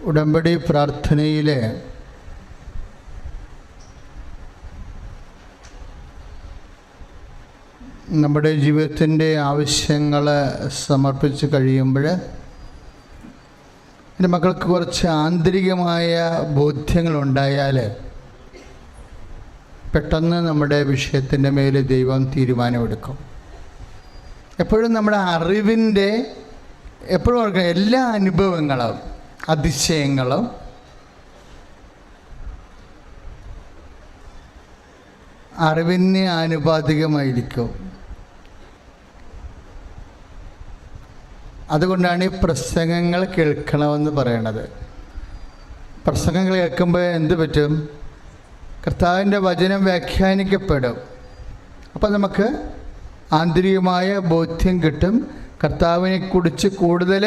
ഉടമ്പടി പ്രാർത്ഥനയിലെ നമ്മുടെ ജീവിതത്തിൻ്റെ ആവശ്യങ്ങൾ സമർപ്പിച്ച് കഴിയുമ്പോൾ എൻ്റെ മക്കൾക്ക് കുറച്ച് ആന്തരികമായ ബോധ്യങ്ങളുണ്ടായാൽ പെട്ടെന്ന് നമ്മുടെ വിഷയത്തിൻ്റെ മേൽ ദൈവം തീരുമാനമെടുക്കും. എപ്പോഴും നമ്മുടെ അറിവിൻ്റെ എപ്പോഴും ഓർക്കണം, എല്ലാ അനുഭവങ്ങളും അതിശയങ്ങളും അറിവിന് ആനുപാതികമായിരിക്കും. അതുകൊണ്ടാണ് ഈ പ്രസംഗങ്ങൾ കേൾക്കണമെന്ന് പറയണത്. പ്രസംഗങ്ങൾ കേൾക്കുമ്പോൾ എന്ത് പറ്റും? കർത്താവിൻ്റെ വചനം വ്യാഖ്യാനിക്കപ്പെടും. അപ്പം നമുക്ക് ആന്തരികമായ ബോധ്യം കിട്ടും, കർത്താവിനെക്കുറിച്ച് കൂടുതൽ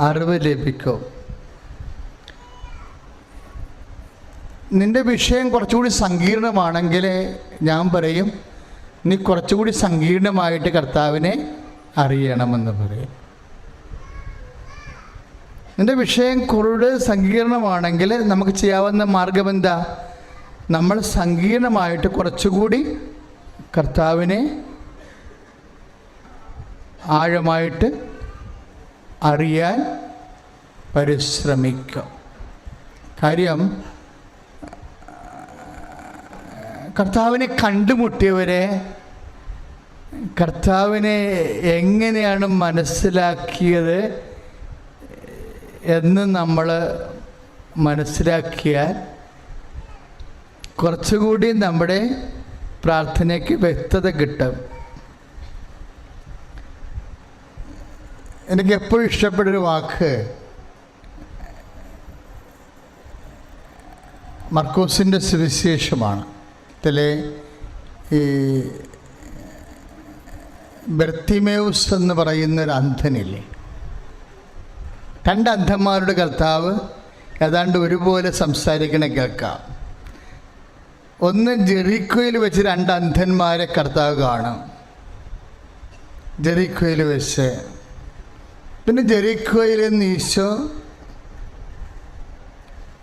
അറിവ് ലഭിക്കും. നിൻ്റെ വിഷയം കുറച്ചുകൂടി സങ്കീർണമാണെങ്കിൽ ഞാൻ പറയും, നീ കുറച്ചുകൂടി സങ്കീർണമായിട്ട് കർത്താവിനെ അറിയണമെന്ന് പറയും. നിൻ്റെ വിഷയം കൂടുതൽ സങ്കീർണമാണെങ്കിൽ നമുക്ക് ചെയ്യാവുന്ന മാർഗം എന്താ? നമ്മൾ സങ്കീർണമായിട്ട് കുറച്ചുകൂടി കർത്താവിനെ ആഴമായിട്ട് അറിയാൻ പരിശ്രമിക്കും. കാര്യം, കർത്താവിനെ കണ്ടുമുട്ടിയവരെ കർത്താവിനെ എങ്ങനെയാണ് മനസ്സിലാക്കിയത് എന്ന് നമ്മൾ മനസ്സിലാക്കിയാൽ കുറച്ചുകൂടി നമ്മുടെ പ്രാർത്ഥനയ്ക്ക് വ്യക്തത കിട്ടും. എനിക്ക് എപ്പോഴും ഇഷ്ടപ്പെട്ടൊരു വാക്ക് മർക്കോസിൻ്റെ സുവിശേഷമാണ്. ഇതിലെ ഈ ബർത്തിമേവുസ് എന്ന് പറയുന്നൊരു അന്ധനില്ലേ, രണ്ട് അന്ധന്മാരുടെ കർത്താവ് ഏതാണ്ട് ഒരുപോലെ സംസാരിക്കണ കേൾക്കാം. ഒന്ന് ജെറിക്കോയിൽ വെച്ച് രണ്ട് അന്ധന്മാരെ കർത്താവ് കാണും. ജെറിക്കോയിൽ വെച്ച് പിന്നെ ജെറിക്കോയിൽ നിന്ന് ഈശോ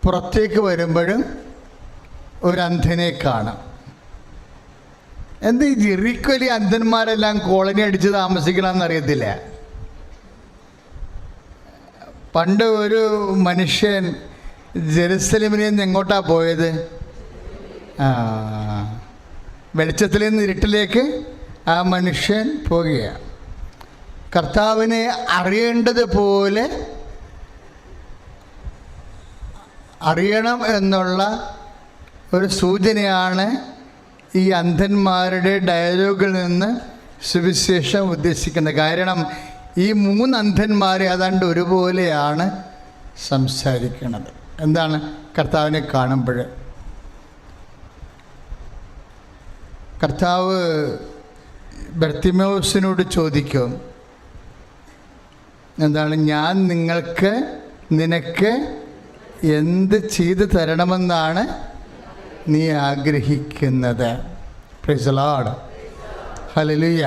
പുറത്തേക്ക് വരുമ്പോഴും ഒരു അന്ധനെ കാണാം. എന്താ ഈ ജെറിക്കോയിൽ അന്ധന്മാരെല്ലാം കോളനി അടിച്ച് താമസിക്കണമെന്ന് അറിയത്തില്ല. പണ്ട് ഒരു മനുഷ്യൻ ജെറുസലേമിൽ നിന്ന് എങ്ങോട്ടാ പോയത്? വെളിച്ചത്തിൽ നിന്ന് ഇരുട്ടിലേക്ക് ആ മനുഷ്യൻ പോകുകയാണ്. കർത്താവിനെ അറിയേണ്ടതുപോലെ അറിയണം എന്നുള്ള ഒരു സൂചനയാണ് ഈ അന്ധന്മാരുടെ ഡയലോഗിൽ നിന്ന് സുവിശേഷം ഉദ്ദേശിക്കുന്നത്. കാരണം ഈ മൂന്ന് അന്ധന്മാരെ ഏതാണ്ട് ഒരുപോലെയാണ് സംസാരിക്കുന്നത്. എന്താണ്? കർത്താവിനെ കാണുമ്പോൾ കർത്താവ് ബർത്തിമേവുസിനോട് ചോദിക്കും, എന്താണ്, ഞാൻ നിനക്ക് എന്ത് ചെയ്തു തരണമെന്നാണ് നീ ആഗ്രഹിക്കുന്നത്? Praise the Lord, hallelujah.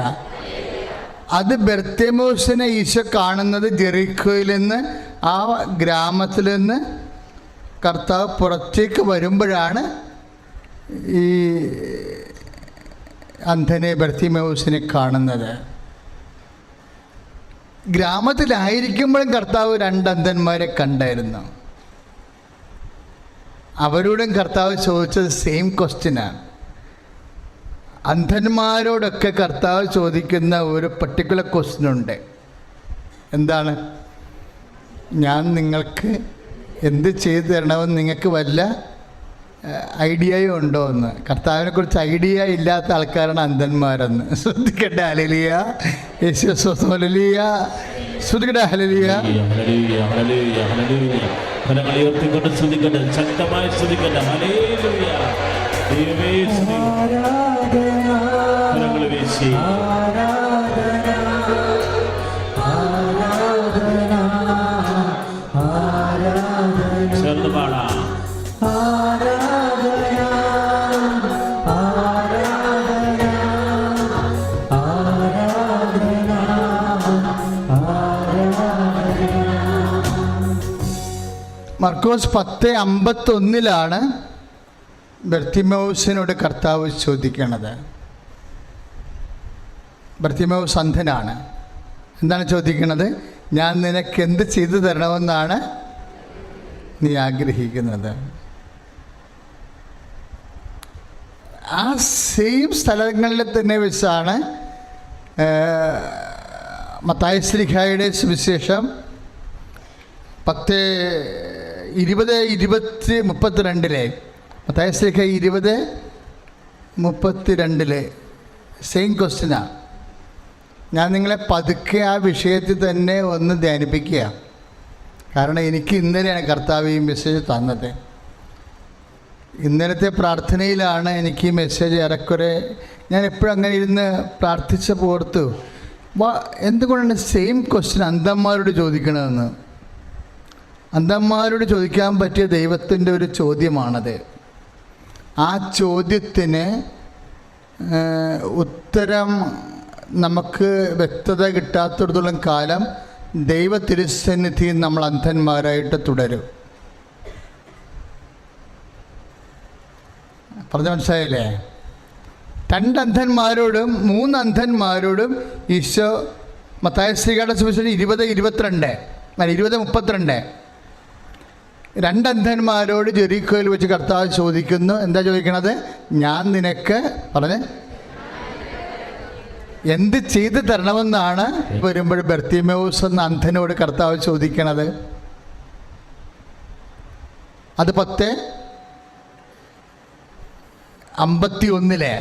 അത് ബർത്തിമേവുസിനെ ഈശോ കാണുന്നത് ജെറിക്കോയിൽ നിന്ന്, ആ ഗ്രാമത്തിൽ നിന്ന് കർത്താവ് പുറത്തേക്ക് വരുമ്പോഴാണ് ഈ അന്ധനെ ബർത്തിമേവുസിനെ കാണുന്നത്. ഗ്രാമത്തിലായിരിക്കുമ്പോഴും കർത്താവ് രണ്ട് അന്ധന്മാരെ കണ്ടായിരുന്നു. അവരോടും കർത്താവ് ചോദിച്ചത് സെയിം ക്വസ്റ്റ്യനാണ്. അന്ധന്മാരോടൊക്കെ കർത്താവ് ചോദിക്കുന്ന ഒരു പർട്ടിക്കുലർ ക്വസ്റ്റ്യനുണ്ട്. എന്താണ്? ഞാൻ നിങ്ങൾക്ക് എന്ത് ചെയ്തു തരണമെന്ന് നിങ്ങൾക്ക് വല്ല ഐഡിയയും ഉണ്ടോ എന്ന്. കർത്താവിനെക്കുറിച്ച് ഐഡിയ ഇല്ലാത്ത ആൾക്കാരാണ് അന്ധന്മാരെന്ന്. ശ്രദ്ധിക്കട്ടെ. ഹല്ലേലൂയ, യേശുവേ സ്തോത്രം. ഹല്ലേലൂയ, ശ്രദ്ധിക്കട്ടെ. ഹല്ലേലൂയ. ശക്തമായി ശ്രദ്ധിക്കട്ടെ. ഹല്ലേലൂയ. ദൈവമേ ചേർന്ന് പാടാം. മർക്കോസ് 10:51 ബർത്തിമേവൂസിനോട് കർത്താവ് ചോദിക്കണത്. ബർത്തിമേവൂസ് അന്ധനാണ്. എന്താണ് ചോദിക്കുന്നത്? ഞാൻ നിനക്ക് എന്ത് ചെയ്തു തരണമെന്നാണ് നീ ആഗ്രഹിക്കുന്നത്? ആ സെയിം സ്ഥലങ്ങളിൽ തന്നെ വെച്ചാണ് മത്തായി ശ്ലീഹായുടെ സുവിശേഷം 10:20-32 മത്തായി ശ്ലീഹ 20:32 സെയിം ക്വസ്റ്റ്യനാണ്. ഞാൻ നിങ്ങളെ പതുക്കെ ആ വിഷയത്തിൽ തന്നെ ഒന്ന് ധ്യാനിപ്പിക്കുക. കാരണം എനിക്ക് ഇന്നലെയാണ് കർത്താവ് ഈ മെസ്സേജ് തന്നത്. ഇന്നലത്തെ പ്രാർത്ഥനയിലാണ് എനിക്ക് ഈ മെസ്സേജ് ഏറെക്കുറെ ഞാൻ എപ്പോഴും അങ്ങനെ ഇരുന്ന് പ്രാർത്ഥിച്ച പോർത്തു എന്തുകൊണ്ടാണ് സെയിം ക്വസ്റ്റ്യൻ അന്ധന്മാരോട് ചോദിക്കണമെന്ന്. അന്ധന്മാരോട് ചോദിക്കാൻ പറ്റിയ ദൈവത്തിൻ്റെ ഒരു ചോദ്യമാണത്. ആ ചോദ്യത്തിന് ഉത്തരം നമുക്ക് വ്യക്തത കിട്ടാത്തിടത്തോളം കാലം ദൈവ തിരുസന്നിധിയിൽ നമ്മൾ അന്ധന്മാരായിട്ട് തുടരും. പറഞ്ഞ മനസ്സിലായില്ലേ? 2 അന്ധന്മാരോടും 3 അന്ധന്മാരോടും ഈശോ മത്തായി ശ്ലീഹായുടെ സുവിശേഷം 20:32 20:32 2 അന്ധന്മാരോട് ജെറിക്കോയിൽ വെച്ച് കർത്താവ് ചോദിക്കുന്നു. എന്താ ചോദിക്കണത്? ഞാൻ നിനക്ക് പറഞ്ഞ് എന്ത് ചെയ്ത് തരണമെന്നാണ് വരുമ്പോൾ ബർത്തിമേവൂസ് എന്ന അന്ധനോട് കർത്താവ് ചോദിക്കണത്. അത് 10:51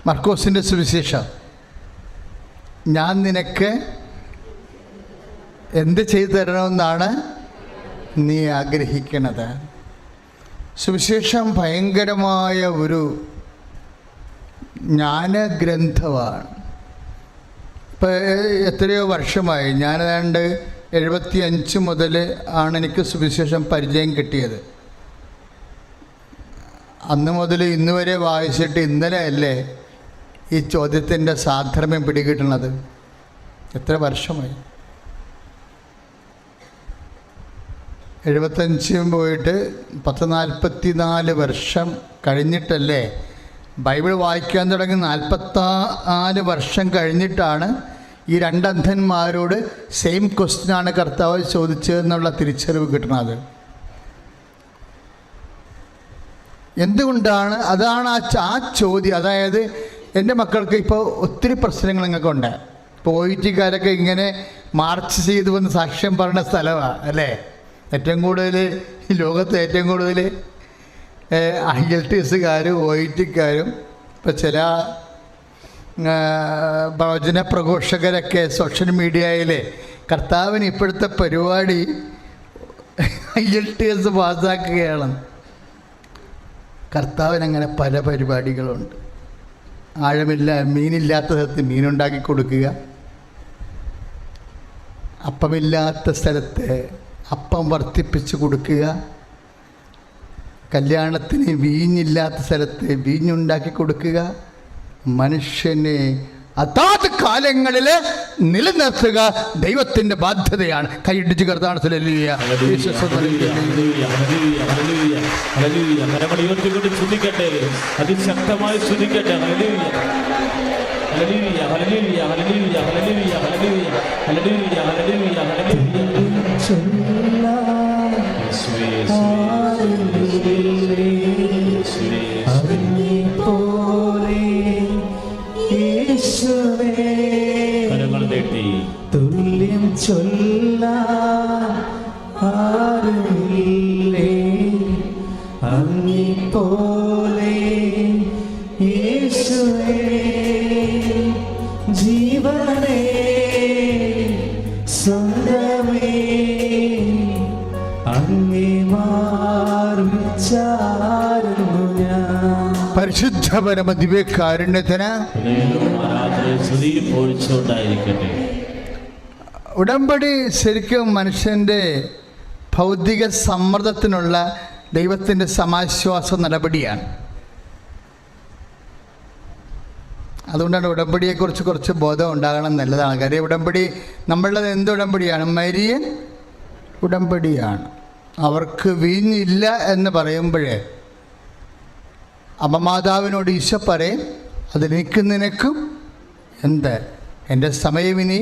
മർക്കോസിൻ്റെ സുവിശേഷം. ഞാൻ നിനക്ക് എന്ത് ചെയ്തു തരണമെന്നാണ് നീ ആഗ്രഹിക്കണത്. സുവിശേഷം ഭയങ്കരമായ ഒരു ജ്ഞാനഗ്രന്ഥമാണ്. ഇപ്പോൾ എത്രയോ വർഷമായി, ഞാൻ ഏതാണ്ട് 75 മുതൽ ആണ് എനിക്ക് സുവിശേഷം പരിചയം കിട്ടിയത്. അന്ന് മുതൽ ഇന്ന് വരെ വായിച്ചിട്ട് ഇന്നലെ അല്ലേ ഈ ചോദ്യത്തിൻ്റെ സാധർമ്മ്യം പിടികിട്ടണത്. എത്ര വർഷമായി? 75 പോയിട്ട് 44 വർഷം കഴിഞ്ഞിട്ടല്ലേ ബൈബിൾ വായിക്കാൻ തുടങ്ങി. 44 വർഷം കഴിഞ്ഞിട്ടാണ് ഈ 2 അന്ധന്മാരോട് സെയിം ക്വസ്റ്റ്യനാണ് കർത്താവ് ചോദിച്ചതെന്നുള്ള തിരിച്ചറിവ് കിട്ടുന്നത്. എന്തുകൊണ്ടാണ്? അതാണ് ആ ചോദ്യം. അതായത് എൻ്റെ മക്കൾക്ക് ഇപ്പോൾ ഒത്തിരി പ്രശ്നങ്ങൾ നിങ്ങൾക്കുണ്ട്. ഇപ്പോൾ OIT-കാരൊക്കെ ഇങ്ങനെ മാർച്ച് ചെയ്തു വന്ന് സാക്ഷ്യം പറയുന്ന സ്ഥലമാണ് അല്ലേ? ഏറ്റവും കൂടുതൽ ഈ ലോകത്ത് ഏറ്റവും കൂടുതൽ IELTS-കാരും OIT-കാരും ഇപ്പോൾ ചില പ്രവചന പ്രഘോഷകരൊക്കെ സോഷ്യൽ മീഡിയയിൽ കർത്താവിന് ഇപ്പോഴത്തെ പരിപാടി IELTS പാസ്സാക്കുകയാണ്. കർത്താവിനങ്ങനെ പല പരിപാടികളുണ്ട്. മീനില്ലാത്ത സ്ഥലത്ത് മീനുണ്ടാക്കി കൊടുക്കുക, അപ്പമില്ലാത്ത സ്ഥലത്ത് അപ്പം വർദ്ധിപ്പിച്ച് കൊടുക്കുക, കല്യാണത്തിന് വീഞ്ഞില്ലാത്ത സ്ഥലത്ത് വീഞ്ഞുണ്ടാക്കി കൊടുക്കുക, മനുഷ്യനെ അതാത് കാലങ്ങളിൽ നിലനിർത്തുക ദൈവത്തിൻ്റെ ബാധ്യതയാണ്. കൈയിടിച്ച് കർത്താവ് ശ്രദ്ധിക്കട്ടെ, അതിശക്തമായി ശ്രദ്ധിക്കട്ടെ. കരങ്ങൾ നീട്ടി തുല്യം ചൊല്ലാൻ ആരുമില്ലേ അങ്ങേപ്പോലെ യേശുവേ, ജീവനേ സ്വന്തമേ അങ്ങേ മാറിച്ചാരുന്നു ഞാൻ. പരിശുദ്ധ പരമ ദിവ്യകാരുണ്യത്തിന് ഉടമ്പടി ശരിക്കും മനുഷ്യൻ്റെ ഭൗതിക സമ്മർദ്ദത്തിനുള്ള ദൈവത്തിൻ്റെ സമാശ്വാസ നടപടിയാണ്. അതുകൊണ്ടാണ് ഉടമ്പടിയെക്കുറിച്ച് കുറച്ച് ബോധം ഉണ്ടാകണം, നല്ലതാണ്. കാര്യം ഉടമ്പടി നമ്മളുടെ എന്ത് ഉടമ്പടിയാണ്? മരിയൻ ഉടമ്പടിയാണ്. അവർക്ക് വീഞ്ഞില്ല എന്ന് പറയുമ്പോഴേ അമ്മമാതാവിനോട് ഈശോ പറയും, അത് നിനക്കും എന്ത്, എൻ്റെ സമയം ഇനി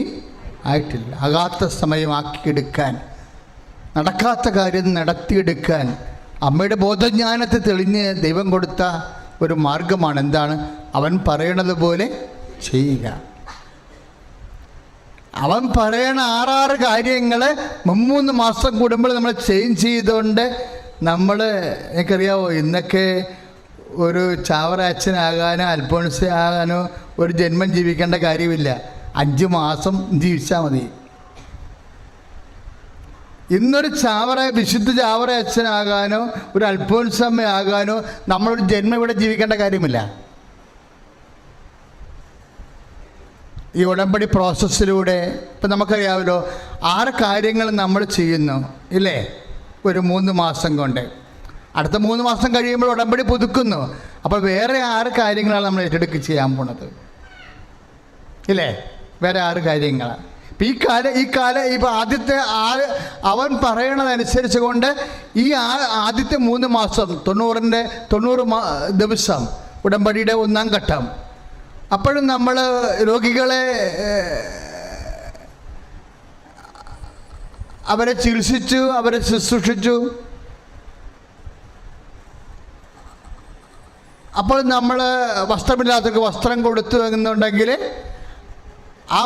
ആയിട്ടില്ല. ആകാത്ത സമയമാക്കിയെടുക്കാൻ, നടക്കാത്ത കാര്യം നടത്തിയെടുക്കാൻ അമ്മയുടെ ബോധജ്ഞാനത്തെ തെളിഞ്ഞ് ദൈവം കൊടുത്ത ഒരു മാർഗമാണ്. എന്താണ്? അവൻ പറയണത് പോലെ ചെയ്യുക. അവൻ പറയണ 6 കാര്യങ്ങൾ 3 മാസം കൂടുമ്പോൾ നമ്മൾ ചേഞ്ച് ചെയ്തുകൊണ്ട് നമ്മൾ, എനിക്കറിയാവോ, ഇന്നൊക്കെ ഒരു ചാവറ അച്ഛനാകാനോ അൽഫോൻസ ആകാനോ ഒരു ജന്മം ജീവിക്കേണ്ട കാര്യമില്ല. 5 മാസം ജീവിച്ചാൽ മതി. ഇന്നൊരു വിശുദ്ധ ചാവറ അച്ഛനാകാനോ ഒരു അൽഫോൻസമ്മ ആകാനോ നമ്മളൊരു ജന്മം ഇവിടെ ജീവിക്കേണ്ട കാര്യമില്ല. ഈ ഉടമ്പടി പ്രോസസ്സിലൂടെ ഇപ്പം നമുക്കറിയാമല്ലോ 6 കാര്യങ്ങൾ നമ്മൾ ചെയ്യുന്നു ഇല്ലേ, ഒരു 3 മാസം കൊണ്ട്. അടുത്ത 3 മാസം കഴിയുമ്പോൾ ഉടമ്പടി പുതുക്കുന്നു. അപ്പോൾ വേറെ 6 കാര്യങ്ങളാണ് നമ്മൾ ഏറ്റെടുക്കുക ചെയ്യാൻ പോണത് ഇല്ലേ, വേറെ 6 കാര്യങ്ങളാണ്. ഇപ്പം ഇപ്പം ആദ്യത്തെ അവൻ പറയണതനുസരിച്ച് കൊണ്ട് ഈ ആദ്യത്തെ 3 മാസം 90 ദിവസം ഉടമ്പടിയുടെ 1-ാം ഘട്ടം. അപ്പോഴും നമ്മൾ രോഗികളെ അവരെ ചികിത്സിച്ചു, അവരെ ശുശ്രൂഷിച്ചു. അപ്പോൾ നമ്മൾ വസ്ത്രമില്ലാത്തവർക്ക് വസ്ത്രം കൊടുത്തു എന്നുണ്ടെങ്കിൽ ആ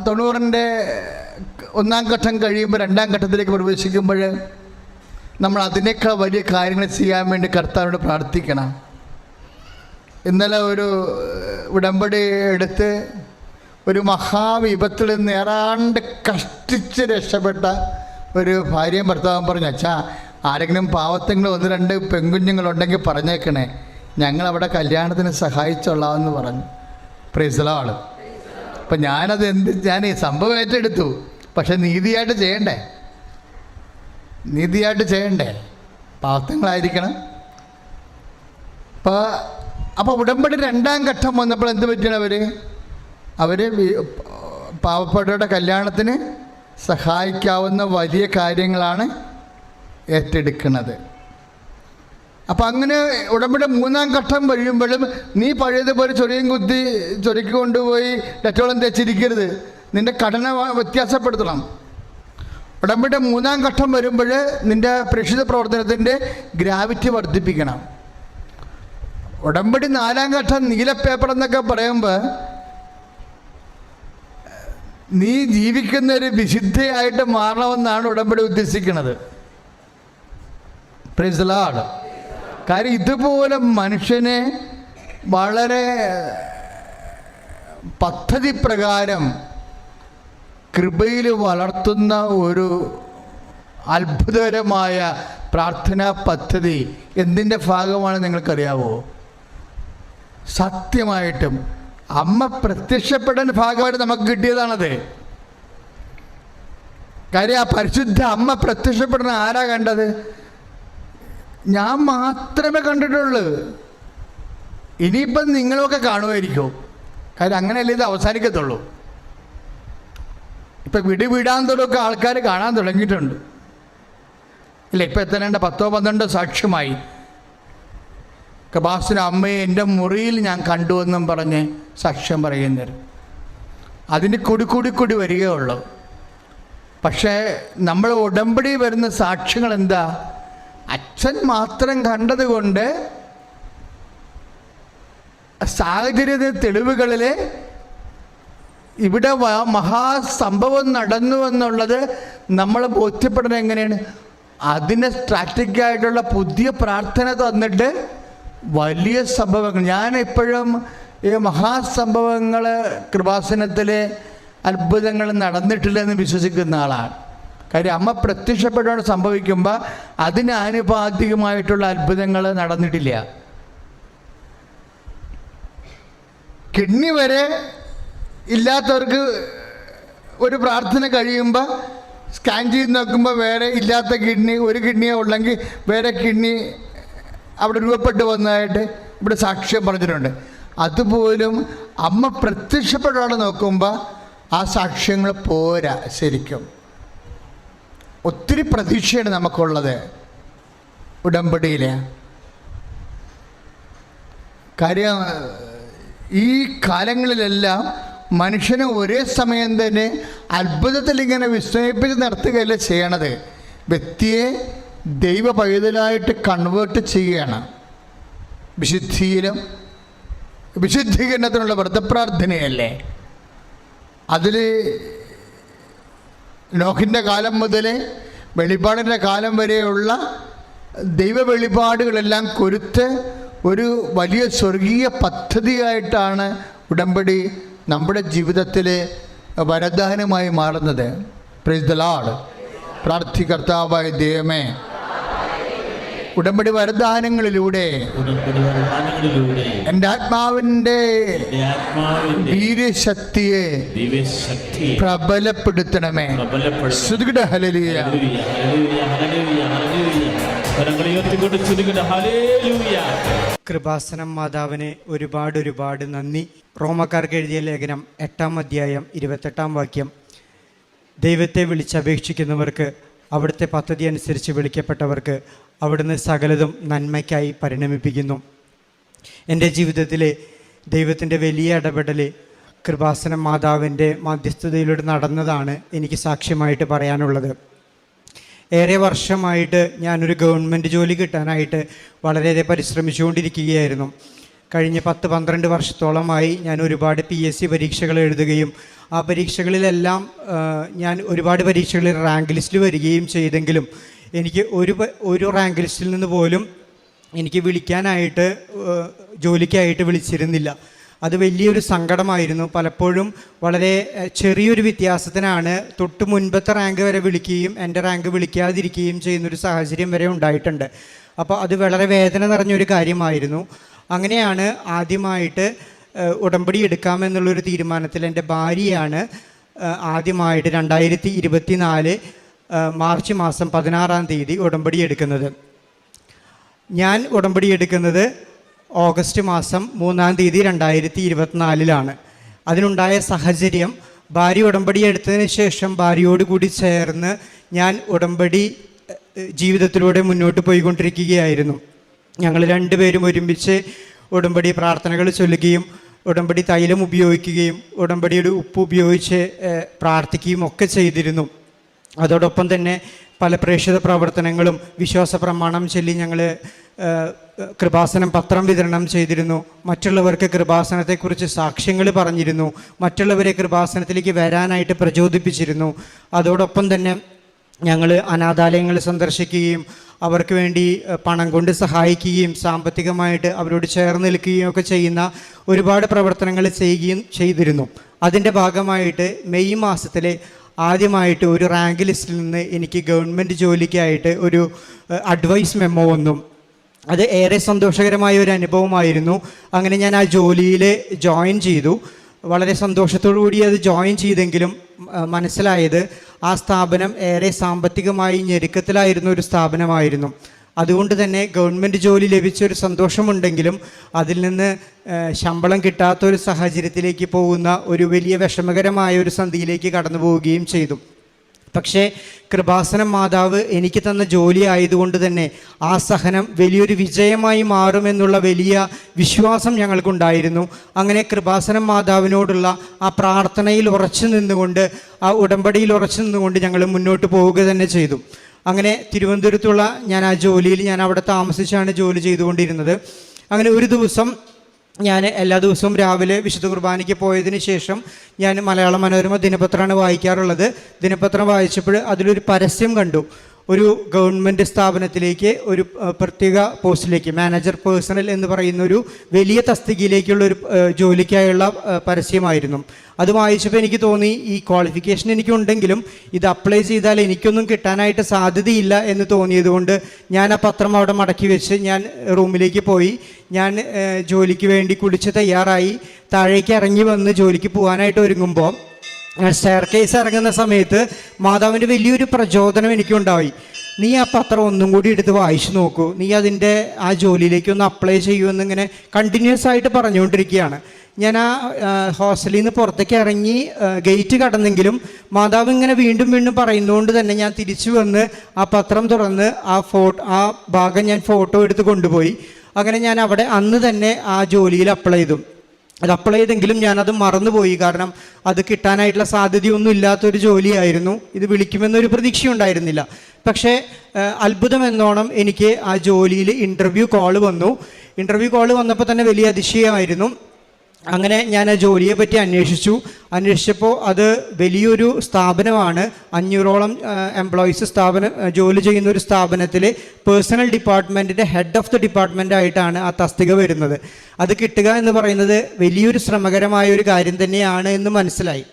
90-ന്റെ 1-ാം ഘട്ടം കഴിയുമ്പോൾ 2-ാം ഘട്ടത്തിലേക്ക് പ്രവേശിക്കുമ്പോൾ നമ്മൾ അതിനേക്കാൾ വലിയ കാര്യങ്ങൾ ചെയ്യാൻ വേണ്ടി കർത്താവിനോട് പ്രാർത്ഥിക്കണം. ഇന്നലെ ഒരു ഉടമ്പടി എടുത്ത് ഒരു മഹാവിപത്തിൽ നിന്ന് ഏതാണ്ട് കഷ്ടിച്ച് രക്ഷപ്പെട്ട ഒരു ഭാര്യയും ഭർത്താവും പറഞ്ഞു, അച്ഛാ ആരെങ്കിലും പാവത്തെങ്കിലും 1-2 പെൺകുഞ്ഞുങ്ങളുണ്ടെങ്കിൽ പറഞ്ഞേക്കണേ, ഞങ്ങളവിടെ കല്യാണത്തിന് സഹായിച്ചോളാമെന്ന് പറഞ്ഞു. Praise the Lord. അപ്പം ഞാൻ ഈ സംഭവം ഏറ്റെടുത്തു. പക്ഷെ നീതിയായിട്ട് ചെയ്യണ്ടേ, പാവത്തങ്ങളായിരിക്കണം. അപ്പോൾ ഉടമ്പടി 2-ാം ഘട്ടം വന്നപ്പോൾ എന്ത് പറ്റണം, അവർ പാവപ്പെട്ടവരുടെ കല്യാണത്തിന് സഹായിക്കാവുന്ന വലിയ കാര്യങ്ങളാണ് ഏറ്റെടുക്കുന്നത്. അപ്പം അങ്ങനെ ഉടമ്പടി 3-ാം ഘട്ടം കഴിയുമ്പോഴും നീ പഴയതുപോലെ ചൊരുക്കി കൊണ്ടുപോയി ഡെറ്റോളം തേച്ചിരിക്കരുത്. നിൻ്റെ ഘടന വ്യത്യാസപ്പെടുത്തണം. ഉടമ്പടി 3-ാം ഘട്ടം വരുമ്പോൾ നിൻ്റെ പ്രേക്ഷിത പ്രവർത്തനത്തിൻ്റെ ഗ്രാവിറ്റി വർദ്ധിപ്പിക്കണം. ഉടമ്പടി 4-ാം ഘട്ടം നീല പേപ്പർ എന്നൊക്കെ പറയുമ്പോൾ നീ ജീവിക്കുന്ന ഒരു വിശുദ്ധയായിട്ട് മാറണമെന്നാണ് ഉടമ്പടി ഉദ്ദേശിക്കുന്നത്. Praise the Lord. കാര്യം ഇതുപോലെ മനുഷ്യനെ വളരെ പദ്ധതി പ്രകാരം കൃപയിൽ വളർത്തുന്ന ഒരു അത്ഭുതകരമായ പ്രാർത്ഥനാ പദ്ധതി എന്തിൻ്റെ ഭാഗമാണ് നിങ്ങൾക്കറിയാവോ? സത്യമായിട്ടും അമ്മ പ്രത്യക്ഷപ്പെടാൻ ഭാഗമായിട്ട് നമുക്ക് കിട്ടിയതാണത്. കാര്യം ആ പരിശുദ്ധ അമ്മ പ്രത്യക്ഷപ്പെടുന്ന ആരാ കണ്ടത്? ഞാൻ മാത്രമേ കണ്ടിട്ടുള്ളൂ. ഇനിയിപ്പം നിങ്ങളൊക്കെ കാണുമായിരിക്കും. കാര്യം അങ്ങനെയല്ലേ ഇത് അവസാനിക്കത്തുള്ളൂ. ഇപ്പം വിടാൻ തുടങ്ങി ആൾക്കാർ കാണാൻ തുടങ്ങിയിട്ടുണ്ട് ഇല്ല. ഇപ്പം എത്തനേണ്ട 10-12 സാക്ഷ്യമായി. കൃപാസന അമ്മയെ എൻ്റെ മുറിയിൽ ഞാൻ കണ്ടുവെന്നും പറഞ്ഞ് സാക്ഷ്യം പറയുന്നത്. അതിന് കൂടി വരികയുള്ളൂ. പക്ഷേ നമ്മൾ ഉടമ്പടി വരുന്ന സാക്ഷ്യങ്ങൾ എന്താ? അച്ഛൻ മാത്രം കണ്ടതുകൊണ്ട് സാഹചര്യ തെളിവുകളിൽ ഇവിടെ മഹാസംഭവം നടന്നു എന്നുള്ളത് നമ്മൾ ബോധ്യപ്പെടുന്നത് എങ്ങനെയാണ്? അതിന് സ്ട്രാറ്റജിക്കായിട്ടുള്ള പുതിയ പ്രാർത്ഥന തന്നിട്ട് വലിയ സംഭവങ്ങൾ. ഞാൻ എപ്പോഴും ഈ മഹാസംഭവങ്ങൾ കൃപാസനത്തിലെ അത്ഭുതങ്ങൾ നടന്നിട്ടില്ലെന്ന് വിശ്വസിക്കുന്ന ആളാണ്. കാര്യം അമ്മ പ്രത്യക്ഷപ്പെട്ടുകൊണ്ട് സംഭവിക്കുമ്പോൾ അതിന് ആനുപാതികമായിട്ടുള്ള അത്ഭുതങ്ങൾ നടന്നിട്ടില്ല. കിഡ്നി വരെ ഇല്ലാത്തവർക്ക് ഒരു പ്രാർത്ഥന കഴിയുമ്പോൾ സ്കാൻ ചെയ്ത് നോക്കുമ്പോൾ വേറെ ഇല്ലാത്ത കിഡ്നി, ഒരു കിഡ്നിയെ ഉള്ളെങ്കിൽ വേറെ കിഡ്നി അവിടെ രൂപപ്പെട്ട് വന്നതായിട്ട് ഇവിടെ സാക്ഷ്യം പറഞ്ഞിട്ടുണ്ട്. അതുപോലും അമ്മ പ്രത്യക്ഷപ്പെട്ടോടെ നോക്കുമ്പോൾ ആ സാക്ഷ്യങ്ങൾ പോരാ ശരിക്കും. ഒത്തിരി പ്രതീക്ഷയാണ് നമുക്കുള്ളത് ഉടമ്പടിയിൽ. കാര്യം ഈ കാലങ്ങളിലെല്ലാം മനുഷ്യനെ ഒരേ സമയം തന്നെ അത്ഭുതത്തിൽ ഇങ്ങനെ വിസ്മയിപ്പിച്ച് നടത്തുകയല്ല ചെയ്യണത്. വ്യക്തിയെ ദൈവ പൈതലായിട്ട് കൺവേർട്ട് ചെയ്യുകയാണ്. വിശുദ്ധീകരണത്തിനുള്ള വ്രതപ്രാർത്ഥനയല്ലേ. അതിൽ നോഹിൻ്റെ കാലം മുതൽ വെളിപ്പാടിൻ്റെ കാലം വരെയുള്ള ദൈവ വെളിപാടുകളെല്ലാം കൊരുത്ത് ഒരു വലിയ സ്വർഗീയ പദ്ധതിയായിട്ടാണ് ഉടമ്പടി നമ്മുടെ ജീവിതത്തിൽ വരദാനമായി മാറുന്നത്. Praise the Lord. പ്രാർത്ഥികർത്താവായ ദൈവമേ, ഉടമ്പടി വരദാനങ്ങളിലൂടെ എൻ്റെ ആത്മാവിൻ്റെ വീര്യശക്തിയെ പ്രബലപ്പെടുത്തണമേ. ശ്രുതികട ഹല്ലേലൂയ. കൃപാസനം മാതാവിന് ഒരുപാട് നന്ദി. റോമക്കാർക്ക് എഴുതിയ ലേഖനം 8-ാം അധ്യായം 28-ാം വാക്യം. ദൈവത്തെ വിളിച്ചപേക്ഷിക്കുന്നവർക്ക്, അവിടുത്തെ പദ്ധതി അനുസരിച്ച് വിളിക്കപ്പെട്ടവർക്ക് അവിടുന്ന് സകലതും നന്മയ്ക്കായി പരിണമിപ്പിക്കുന്നു. എൻ്റെ ജീവിതത്തിലെ ദൈവത്തിൻ്റെ വലിയ ഇടപെടൽ കൃപാസനം മാതാവിൻ്റെ മധ്യസ്ഥതയിലൂടെ നടന്നതാണ് എനിക്ക് സാക്ഷ്യമായിട്ട് പറയാനുള്ളത്. ഏറെ വർഷമായിട്ട് ഞാനൊരു ഗവൺമെൻറ് ജോലി കിട്ടാനായിട്ട് വളരെയേറെ പരിശ്രമിച്ചുകൊണ്ടിരിക്കുകയായിരുന്നു. കഴിഞ്ഞ 10-12 വർഷത്തോളമായി ഞാൻ ഒരുപാട് PSC പരീക്ഷകൾ എഴുതുകയും ആ പരീക്ഷകളിലെല്ലാം ഞാൻ ഒരുപാട് പരീക്ഷകളിൽ റാങ്ക് ലിസ്റ്റിൽ വരികയും ചെയ്തെങ്കിലും എനിക്ക് ഒരു റാങ്ക് ലിസ്റ്റിൽ നിന്ന് പോലും എനിക്ക് വിളിക്കാനായിട്ട് ജോലിക്കായിട്ട് വിളിച്ചിരുന്നില്ല. അത് വലിയൊരു സങ്കടമായിരുന്നു. പലപ്പോഴും വളരെ ചെറിയൊരു വ്യത്യാസത്തിനാണ് തൊട്ട് മുൻപത്തെ റാങ്ക് വരെ വിളിക്കുകയും എൻ്റെ റാങ്ക് വിളിക്കാതിരിക്കുകയും ചെയ്യുന്നൊരു സാഹചര്യം വരെ ഉണ്ടായിട്ടുണ്ട്. അപ്പോൾ അത് വളരെ വേദന നിറഞ്ഞൊരു കാര്യമായിരുന്നു. അങ്ങനെയാണ് ആദ്യമായിട്ട് ഉടമ്പടി എടുക്കാമെന്നുള്ളൊരു തീരുമാനത്തിൽ എൻ്റെ ഭാര്യയാണ് ആദ്യമായിട്ട് 2024 മാർച്ച് മാസം 16-ാം തീയതി ഉടമ്പടി എടുക്കുന്നത്. ഞാൻ ഉടമ്പടി എടുക്കുന്നത് ഓഗസ്റ്റ് മാസം 3-ാം തീയതി 2024 അതിനുണ്ടായ സാഹചര്യം, ഭാര്യ ഉടമ്പടി എടുത്തതിന് ശേഷം ഭാര്യയോട് കൂടി ചേർന്ന് ഞാൻ ഉടമ്പടി ജീവിതത്തിലൂടെ മുന്നോട്ട് പോയിക്കൊണ്ടിരിക്കുകയായിരുന്നു. ഞങ്ങൾ രണ്ടുപേരും ഒരുമിച്ച് ഉടമ്പടി പ്രാർത്ഥനകൾ ചൊല്ലുകയും ഉടമ്പടി തൈലം ഉപയോഗിക്കുകയും ഉടമ്പടിയുടെ ഉപ്പ് ഉപയോഗിച്ച് പ്രാർത്ഥിക്കുകയും ഒക്കെ ചെയ്തിരുന്നു. അതോടൊപ്പം തന്നെ പല പ്രേക്ഷിത പ്രവർത്തനങ്ങളും വിശ്വാസ പ്രമാണം ചൊല്ലി ഞങ്ങൾ കൃപാസനം പത്രം വിതരണം ചെയ്തിരുന്നു. മറ്റുള്ളവർക്ക് കൃപാസനത്തെക്കുറിച്ച് സാക്ഷ്യങ്ങൾ പറഞ്ഞിരുന്നു. മറ്റുള്ളവരെ കൃപാസനത്തിലേക്ക് വരാനായിട്ട് പ്രചോദിപ്പിച്ചിരുന്നു. അതോടൊപ്പം തന്നെ ഞങ്ങൾ അനാഥാലയങ്ങൾ സന്ദർശിക്കുകയും അവർക്ക് വേണ്ടി പണം കൊണ്ട് സഹായിക്കുകയും സാമ്പത്തികമായിട്ട് അവരോട് ചേർന്ന് നിൽക്കുകയും ഒക്കെ ചെയ്യുന്ന ഒരുപാട് പ്രവർത്തനങ്ങൾ ചെയ്തിരുന്നു. അതിൻ്റെ ഭാഗമായിട്ട് മെയ് മാസത്തിലെ ആദ്യമായിട്ട് ഒരു റാങ്ക് ലിസ്റ്റിൽ നിന്ന് എനിക്ക് ഗവൺമെൻറ് ജോലിക്കായിട്ട് ഒരു അഡ്വൈസ് മെമ്മോ വന്നു. അത് ഏറെ സന്തോഷകരമായ ഒരു അനുഭവമായിരുന്നു. അങ്ങനെ ഞാൻ ആ ജോലിയിൽ ജോയിൻ ചെയ്തു. വളരെ സന്തോഷത്തോടു കൂടി അത് ജോയിൻ ചെയ്തെങ്കിലും മനസ്സിലായത് ആ സ്ഥാപനം ഏറെ സാമ്പത്തികമായി ഞെരുക്കത്തിലായിരുന്ന ഒരു സ്ഥാപനമായിരുന്നു. അതുകൊണ്ട് തന്നെ ഗവൺമെൻറ് ജോലി ലഭിച്ചൊരു സന്തോഷമുണ്ടെങ്കിലും അതിൽ നിന്ന് ശമ്പളം കിട്ടാത്തൊരു സാഹചര്യത്തിലേക്ക് പോകുന്ന ഒരു വലിയ വിഷമകരമായ ഒരു സന്ധിയിലേക്ക് കടന്നു പോവുകയും ചെയ്തു. പക്ഷേ കൃപാസനം മാതാവ് എനിക്ക് തന്ന ജോലി ആയതുകൊണ്ട് തന്നെ ആ സഹനം വലിയൊരു വിജയമായി മാറുമെന്നുള്ള വലിയ വിശ്വാസം ഞങ്ങൾക്കുണ്ടായിരുന്നു. അങ്ങനെ കൃപാസനം മാതാവിനോടുള്ള ആ പ്രാർത്ഥനയിൽ ഉറച്ചു നിന്നുകൊണ്ട്, ആ ഉടമ്പടിയിൽ ഉറച്ചു നിന്നുകൊണ്ട് ഞങ്ങൾ മുന്നോട്ട് പോവുക തന്നെ ചെയ്തു. അങ്ങനെ തിരുവനന്തപുരത്തുള്ള ഞാൻ ആ ജോലിയിൽ ഞാൻ അവിടെ താമസിച്ചാണ് ജോലി ചെയ്തുകൊണ്ടിരുന്നത്. അങ്ങനെ ഒരു ദിവസം ഞാൻ എല്ലാ ദിവസവും രാവിലെ വിശുദ്ധ കുർബാനയ്ക്ക് പോയതിന് ശേഷം ഞാൻ മലയാള മനോരമ ദിനപത്രമാണ് വായിക്കാറുള്ളത്. ദിനപത്രം വായിച്ചപ്പോൾ അതിലൊരു പരസ്യം കണ്ടു. ഒരു ഗവൺമെൻറ് സ്ഥാപനത്തിലേക്ക് ഒരു പ്രത്യേക പോസ്റ്റിലേക്ക് മാനേജർ പേഴ്സണൽ എന്ന് പറയുന്ന ഒരു വലിയ തസ്തികയിലേക്കുള്ളൊരു ജോലിക്കായുള്ള പരസ്യമായിരുന്നു. അത് വായിച്ചപ്പോൾ എനിക്ക് തോന്നി ഈ ക്വാളിഫിക്കേഷൻ എനിക്കുണ്ടെങ്കിലും ഇത് അപ്ലൈ ചെയ്താൽ എനിക്കൊന്നും കിട്ടാനായിട്ട് സാധ്യതയില്ല എന്ന് തോന്നിയതുകൊണ്ട് ഞാൻ ആ പത്രം അവിടെ മടക്കി വെച്ച് ഞാൻ റൂമിലേക്ക് പോയി. ഞാൻ ജോലിക്ക് വേണ്ടി കുളിച്ച് തയ്യാറായി താഴേക്ക് ഇറങ്ങി വന്ന് ജോലിക്ക് പോകാനായിട്ട് ഒരുങ്ങുമ്പോൾ സ്റ്റെയർ കേസ് ഇറങ്ങുന്ന സമയത്ത് മാതാവിൻ്റെ വലിയൊരു പ്രചോദനം എനിക്കുണ്ടായി. നീ ആ പത്രം ഒന്നും കൂടി എടുത്ത് വായിച്ചു നോക്കൂ, നീ അതിൻ്റെ ആ ജോലിയിലേക്ക് ഒന്ന് അപ്ലൈ ചെയ്യുമെന്നിങ്ങനെ കണ്ടിന്യൂസ് ആയിട്ട് പറഞ്ഞുകൊണ്ടിരിക്കുകയാണ്. ഞാൻ ആ ഹോസ്റ്റലിൽ നിന്ന് പുറത്തേക്ക് ഇറങ്ങി ഗേറ്റ് കടന്നെങ്കിലും മാതാവ് ഇങ്ങനെ വീണ്ടും വീണ്ടും പറയുന്നതുകൊണ്ട് തന്നെ ഞാൻ തിരിച്ചു വന്ന് ആ പത്രം തുറന്ന് ആ ഭാഗം ഞാൻ ഫോട്ടോ എടുത്ത് കൊണ്ടുപോയി. അങ്ങനെ ഞാൻ അവിടെ അന്ന് തന്നെ ആ ജോലിയിൽ അപ്ലൈ ചെയ്തു. അത് അപ്ലൈ ചെയ്തെങ്കിലും ഞാനത് മറന്നുപോയി. കാരണം അത് കിട്ടാനായിട്ടുള്ള സാധ്യതയൊന്നും ഇല്ലാത്തൊരു ജോലിയായിരുന്നു. ഇത് വിളിക്കുമെന്നൊരു പ്രതീക്ഷ ഉണ്ടായിരുന്നില്ല. പക്ഷേ അത്ഭുതം എന്നോണം എനിക്ക് ആ ജോലിയിൽ ഇൻ്റർവ്യൂ കോൾ വന്നു. ഇൻ്റർവ്യൂ കോൾ വന്നപ്പോൾ തന്നെ വലിയ അതിശയമായിരുന്നു. അങ്ങനെ ഞാൻ ആ ജോലിയെ പറ്റി അന്വേഷിച്ചപ്പോൾ അത് വലിയൊരു സ്ഥാപനമാണ്. 500ഓളം എംപ്ലോയീസ് ജോലി ചെയ്യുന്ന ഒരു സ്ഥാപനത്തിൽ പേഴ്സണൽ ഡിപ്പാർട്ട്മെൻറ്റിൻ്റെ ഹെഡ് ഓഫ് ദി ഡിപ്പാർട്ട്മെൻ്റ് ആയിട്ടാണ് ആ തസ്തിക വരുന്നത്. അത് കിട്ടുക എന്ന് പറയുന്നത് വലിയൊരു ശ്രമകരമായ ഒരു കാര്യം തന്നെയാണ് എന്ന് മനസ്സിലായി.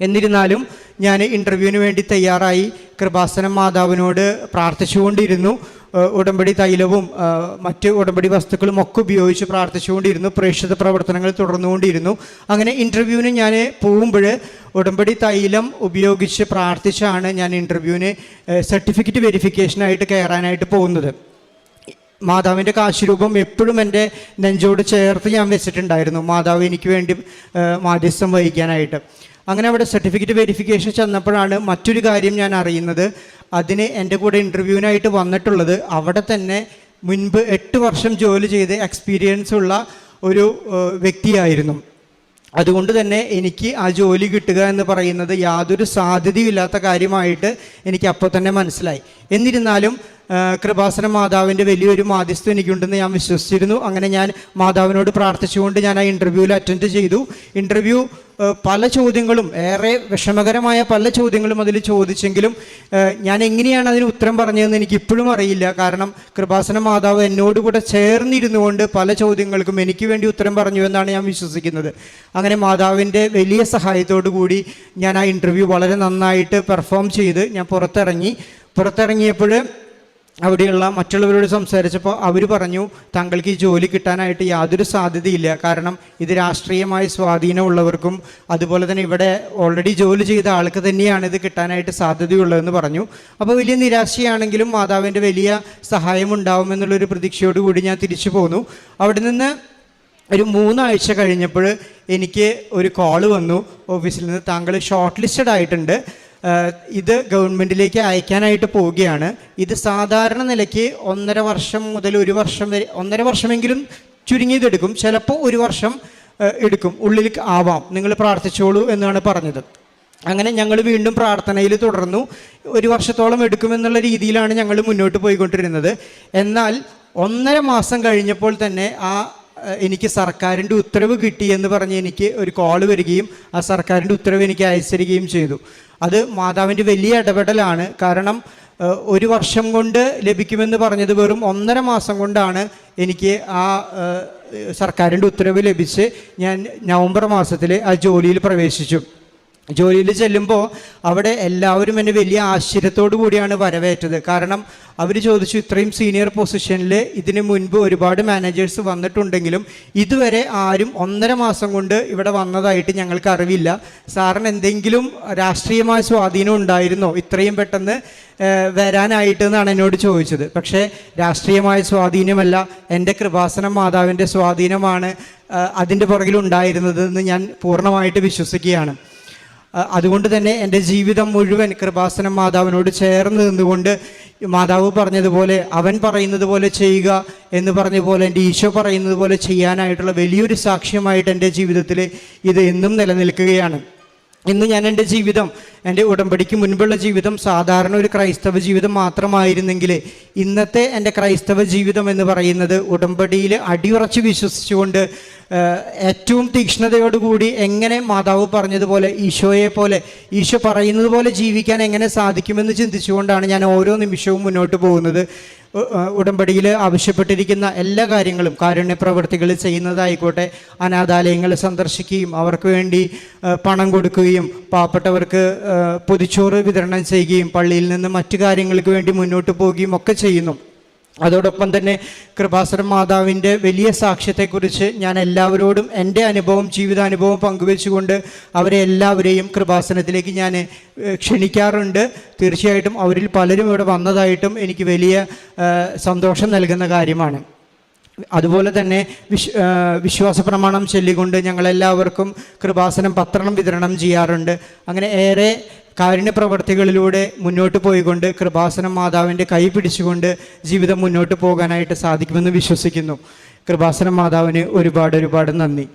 എന്നിരുന്നാലും ഞാൻ ഇൻ്റർവ്യൂവിന് വേണ്ടി തയ്യാറായി. കൃപാസനം മാതാവിനോട് പ്രാർത്ഥിച്ചുകൊണ്ടിരുന്നു. ഉടമ്പടി തൈലവും മറ്റ് ഉടമ്പടി വസ്തുക്കളും ഒക്കെ ഉപയോഗിച്ച് പ്രാർത്ഥിച്ചുകൊണ്ടിരുന്നു. പ്രേക്ഷിത പ്രവർത്തനങ്ങൾ തുടർന്നുകൊണ്ടിരുന്നു. അങ്ങനെ ഇൻ്റർവ്യൂവിന് ഞാൻ പോകുമ്പോൾ ഉടമ്പടി തൈലം ഉപയോഗിച്ച് പ്രാർത്ഥിച്ചാണ് ഞാൻ ഇൻ്റർവ്യൂവിന് സർട്ടിഫിക്കറ്റ് വെരിഫിക്കേഷനായിട്ട് കയറാനായിട്ട് പോകുന്നത്. മാതാവിൻ്റെ കാശുരൂപം എപ്പോഴും എൻ്റെ നെഞ്ചോട് ചേർത്ത് ഞാൻ വെച്ചിട്ടുണ്ടായിരുന്നു, മാതാവ് എനിക്ക് വേണ്ടി മാധ്യസ്ഥം വഹിക്കാനായിട്ട്. അങ്ങനെ അവിടെ സർട്ടിഫിക്കറ്റ് വെരിഫിക്കേഷൻ ചെന്നപ്പോഴാണ് മറ്റൊരു കാര്യം ഞാൻ അറിയുന്നത്. അതിന് എൻ്റെ കൂടെ ഇൻ്റർവ്യൂവിനായിട്ട് വന്നിട്ടുള്ളത് അവിടെ തന്നെ മുൻപ് 8 വർഷം ജോലി ചെയ്ത് എക്സ്പീരിയൻസ് ഉള്ള ഒരു വ്യക്തിയായിരുന്നു. അതുകൊണ്ട് തന്നെ എനിക്ക് ആ ജോലി കിട്ടുക എന്ന് പറയുന്നത് യാതൊരു സാധ്യതയില്ലാത്ത കാര്യമായിട്ട് എനിക്ക് അപ്പോൾ തന്നെ മനസ്സിലായി. എന്നിരുന്നാലും കൃപാസന മാതാവിൻ്റെ വലിയൊരു മാധ്യസ്ഥം എനിക്കുണ്ടെന്ന് ഞാൻ വിശ്വസിച്ചിരുന്നു. അങ്ങനെ ഞാൻ മാതാവിനോട് പ്രാർത്ഥിച്ചുകൊണ്ട് ഞാൻ ആ ഇൻ്റർവ്യൂവിൽ അറ്റൻഡ് ചെയ്തു. ഇൻ്റർവ്യൂ പല ചോദ്യങ്ങളും, ഏറെ വിഷമകരമായ പല ചോദ്യങ്ങളും അതിൽ ചോദിച്ചെങ്കിലും ഞാൻ എങ്ങനെയാണ് അതിന് ഉത്തരം പറഞ്ഞതെന്ന് എനിക്ക് ഇപ്പോഴും അറിയില്ല. കാരണം കൃപാസന മാതാവ് എന്നോടുകൂടെ ചേർന്നിരുന്നു കൊണ്ട് പല ചോദ്യങ്ങൾക്കും എനിക്ക് വേണ്ടി ഉത്തരം പറഞ്ഞു എന്നാണ് ഞാൻ വിശ്വസിക്കുന്നത്. അങ്ങനെ മാതാവിൻ്റെ വലിയ സഹായത്തോടു കൂടി ഞാൻ ആ ഇൻ്റർവ്യൂ വളരെ നന്നായിട്ട് പെർഫോം ചെയ്ത് ഞാൻ പുറത്തിറങ്ങിയപ്പോൾ അവിടെയുള്ള മറ്റുള്ളവരോട് സംസാരിച്ചപ്പോൾ അവർ പറഞ്ഞു, താങ്കൾക്ക് ഈ ജോലി കിട്ടാനായിട്ട് യാതൊരു സാധ്യതയില്ല. കാരണം ഇത് രാഷ്ട്രീയമായ സ്വാധീനമുള്ളവർക്കും അതുപോലെ തന്നെ ഇവിടെ ഓൾറെഡി ജോലി ചെയ്ത ആൾക്ക് തന്നെയാണ് ഇത് കിട്ടാനായിട്ട് സാധ്യതയുള്ളതെന്ന് പറഞ്ഞു. അപ്പോൾ വലിയ നിരാശയാണെങ്കിലും മാതാവിൻ്റെ വലിയ സഹായം ഉണ്ടാവുമെന്നുള്ളൊരു പ്രതീക്ഷയോടുകൂടി ഞാൻ തിരിച്ചു പോന്നു. അവിടെ നിന്ന് ഒരു 3 ആഴ്ച കഴിഞ്ഞപ്പോൾ എനിക്ക് ഒരു കോള് വന്നു ഓഫീസിൽ നിന്ന്, താങ്കൾ ഷോർട്ട് ലിസ്റ്റഡ് ആയിട്ടുണ്ട്, ഇത് ഗവൺമെൻറ്റിലേക്ക് അയക്കാനായിട്ട് പോവുകയാണ്. ഇത് സാധാരണ നിലയ്ക്ക് 1.5 വർഷം മുതൽ 1 വർഷം വരെ, 1.5 വർഷമെങ്കിലും ചുരുങ്ങിയതെടുക്കും, ചിലപ്പോൾ 1 വർഷം എടുക്കും, ഉള്ളിൽ ആവാം, നിങ്ങൾ പ്രാർത്ഥിച്ചോളൂ എന്നാണ് പറഞ്ഞത്. അങ്ങനെ ഞങ്ങൾ വീണ്ടും പ്രാർത്ഥനയിൽ തുടർന്നു. 1 വർഷത്തോളം എടുക്കുമെന്നുള്ള രീതിയിലാണ് ഞങ്ങൾ മുന്നോട്ട് പോയിക്കൊണ്ടിരുന്നത്. എന്നാൽ 1.5 മാസം കഴിഞ്ഞപ്പോൾ തന്നെ എനിക്ക് സർക്കാരിൻ്റെ ഉത്തരവ് കിട്ടി എന്ന് പറഞ്ഞ് എനിക്ക് ഒരു കോള് വരികയും ആ സർക്കാരിൻ്റെ ഉത്തരവ് എനിക്ക് അയച്ചിരിക്കുകയും ചെയ്തു. അത് മാതാവിൻ്റെ വലിയ ഇടപെടലാണ്. കാരണം 1 വർഷം കൊണ്ട് ലഭിക്കുമെന്ന് പറഞ്ഞത് വെറും 1.5 മാസം കൊണ്ടാണ് എനിക്ക് ആ സർക്കാരിൻ്റെ ഉത്തരവ് ലഭിച്ച് ഞാൻ നവംബർ മാസത്തിൽ ആ ജോലിയിൽ പ്രവേശിച്ചു. ജോലിയിൽ ചെല്ലുമ്പോൾ അവിടെ എല്ലാവരും എന്നെ വലിയ ആശ്ചര്യത്തോടു കൂടിയാണ് വരവേറ്റത്. കാരണം അവർ ചോദിച്ചു, ഇത്രയും സീനിയർ പൊസിഷനിൽ ഇതിനു മുൻപ് ഒരുപാട് മാനേജേഴ്സ് വന്നിട്ടുണ്ടെങ്കിലും ഇതുവരെ ആരും 1.5 മാസം കൊണ്ട് ഇവിടെ വന്നതായിട്ട് ഞങ്ങൾക്ക് അറിവില്ല. സാറിന് എന്തെങ്കിലും രാഷ്ട്രീയമായ സ്വാധീനം ഉണ്ടായിരുന്നോ ഇത്രയും പെട്ടെന്ന് വരാനായിട്ട് എന്നാണ് എന്നോട് ചോദിച്ചത്. പക്ഷേ രാഷ്ട്രീയമായ സ്വാധീനമല്ല, എൻ്റെ കൃപാസന മാതാവിൻ്റെ സ്വാധീനമാണ് അതിൻ്റെ പുറകിലുണ്ടായിരുന്നതെന്ന് ഞാൻ പൂർണ്ണമായിട്ട് വിശ്വസിക്കുകയാണ്. അതുകൊണ്ട് തന്നെ എൻ്റെ ജീവിതം മുഴുവൻ കൃപാസന മാതാവിനോട് ചേർന്ന് നിന്നുകൊണ്ട് മാതാവ് പറഞ്ഞതുപോലെ, അവൻ പറയുന്നത് പോലെ ചെയ്യുക എന്ന് പറഞ്ഞ പോലെ, എൻ്റെ ഈശോ പറയുന്നത് പോലെ ചെയ്യാനായിട്ടുള്ള വലിയൊരു സാക്ഷ്യമായിട്ട് എൻ്റെ ജീവിതത്തിൽ ഇത് എന്നും നിലനിൽക്കുകയാണ്. ഇന്ന് ഞാൻ എൻ്റെ ജീവിതം, എൻ്റെ ഉടമ്പടിക്ക് മുൻപുള്ള ജീവിതം സാധാരണ ഒരു ക്രൈസ്തവ ജീവിതം മാത്രമായിരുന്നെങ്കിൽ ഇന്നത്തെ എൻ്റെ ക്രൈസ്തവ ജീവിതം എന്ന് പറയുന്നത് ഉടമ്പടിയിൽ അടിയുറച്ച് വിശ്വസിച്ചുകൊണ്ട് ഏറ്റവും തീക്ഷ്ണതയോടുകൂടി എങ്ങനെ മാതാവ് പറഞ്ഞതുപോലെ ഈശോയെ പോലെ, ഈശോ പറയുന്നത് പോലെ ജീവിക്കാൻ എങ്ങനെ സാധിക്കുമെന്ന് ചിന്തിച്ചുകൊണ്ടാണ് ഞാൻ ഓരോ നിമിഷവും മുന്നോട്ട് പോകുന്നത്. ഉടമ്പടിയിൽ ആവശ്യപ്പെട്ടിരിക്കുന്ന എല്ലാ കാര്യങ്ങളും, കാരുണ്യ പ്രവൃത്തികൾ ചെയ്യുന്നതായിക്കോട്ടെ, അനാഥാലയങ്ങൾ സന്ദർശിക്കുകയും അവർക്ക് വേണ്ടി പണം കൊടുക്കുകയും പാവപ്പെട്ടവർക്ക് പൊതിച്ചോറ് വിതരണം ചെയ്യുകയും പള്ളിയിൽ നിന്ന് മറ്റു കാര്യങ്ങൾക്ക് വേണ്ടി മുന്നോട്ട് പോവുകയും ഒക്കെ ചെയ്യുന്നു. അതോടൊപ്പം തന്നെ കൃപാസന മാതാവിൻ്റെ വലിയ സാക്ഷ്യത്തെക്കുറിച്ച് ഞാൻ എല്ലാവരോടും എൻ്റെ അനുഭവം, ജീവിതാനുഭവം പങ്കുവെച്ചുകൊണ്ട് അവരെ എല്ലാവരെയും കൃപാസനത്തിലേക്ക് ഞാൻ ക്ഷണിക്കാറുണ്ട്. തീർച്ചയായിട്ടും അവരിൽ പലരും ഇവിടെ വന്നതായിട്ടും എനിക്ക് വലിയ സന്തോഷം നൽകുന്ന കാര്യമാണ്. അതുപോലെ തന്നെ വിശ്വാസ പ്രമാണം ചൊല്ലിക്കൊണ്ട് ഞങ്ങളെല്ലാവർക്കും കൃപാസനം പത്രം വിതരണം ചെയ്യാറുണ്ട്. അങ്ങനെ ഏറെ കാരുണ്യ പ്രവർത്തികളിലൂടെ മുന്നോട്ട് പോയിക്കൊണ്ട് കൃപാസനം മാതാവിൻ്റെ കൈ പിടിച്ചുകൊണ്ട് ജീവിതം മുന്നോട്ട് പോകാനായിട്ട് സാധിക്കുമെന്ന് വിശ്വസിക്കുന്നു. കൃപാസനം മാതാവിന് ഒരുപാട് നന്ദി.